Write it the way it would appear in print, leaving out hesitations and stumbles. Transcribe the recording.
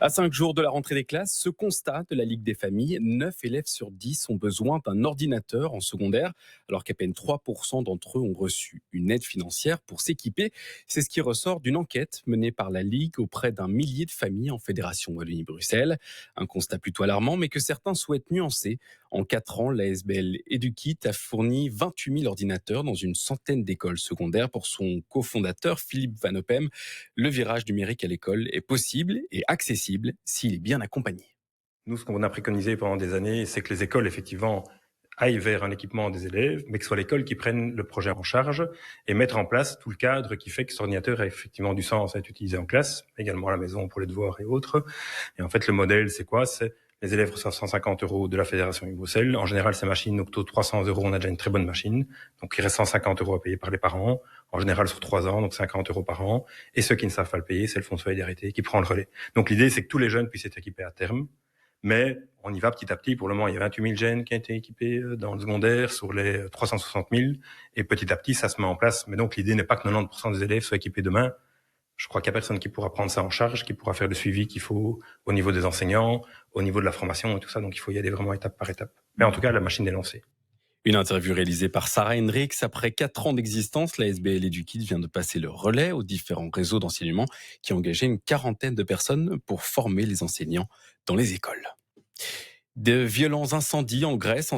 À 5 jours de la rentrée des classes, ce constat de la Ligue des familles, 9 élèves sur 10 ont besoin d'un ordinateur en secondaire, alors qu'à peine 3% d'entre eux ont reçu une aide financière pour s'équiper. C'est ce qui ressort d'une enquête menée par la Ligue auprès d'un millier de familles en Fédération Wallonie-Bruxelles. Un constat plutôt alarmant, mais que certains souhaitent nuancer. En 4 ans, la SBL Eduquit a fourni 28 000 ordinateurs dans une centaine d'écoles secondaires. Pour son cofondateur, Philippe Van Oppem, le virage numérique à l'école est possible et accessible s'il est bien accompagné. Nous, ce qu'on a préconisé pendant des années, c'est que les écoles, effectivement, aillent vers un équipement des élèves, mais que ce soit l'école qui prenne le projet en charge et mettre en place tout le cadre qui fait que cet ordinateur a effectivement du sens à être utilisé en classe, également à la maison pour les devoirs et autres. Et en fait, le modèle, c'est quoi? C'est les élèves reçoivent 150 € de la Fédération Bruxelles. En général, ces machines, au taux de 300 €, on a déjà une très bonne machine. Donc, il reste 150 € à payer par les parents. En général, sur 3 ans, donc 50 € par an. Et ceux qui ne savent pas le payer, c'est le Fonds de solidarité qui prend le relais. Donc, l'idée, c'est que tous les jeunes puissent être équipés à terme. Mais on y va petit à petit. Pour le moment, il y a 28 000 jeunes qui ont été équipés dans le secondaire sur les 360 000. Et petit à petit, ça se met en place. Mais donc, l'idée n'est pas que 90% des élèves soient équipés demain. Je crois qu'il n'y a personne qui pourra prendre ça en charge, qui pourra faire le suivi qu'il faut au niveau des enseignants, au niveau de la formation et tout ça. Donc, il faut y aller vraiment étape par étape. Mais en tout cas, la machine est lancée. Une interview réalisée par Sarah Hendricks. Après 4 ans d'existence, la SBL Eduquit vient de passer le relais aux différents réseaux d'enseignement qui ont engagé une quarantaine de personnes pour former les enseignants dans les écoles. De violents incendies en Grèce.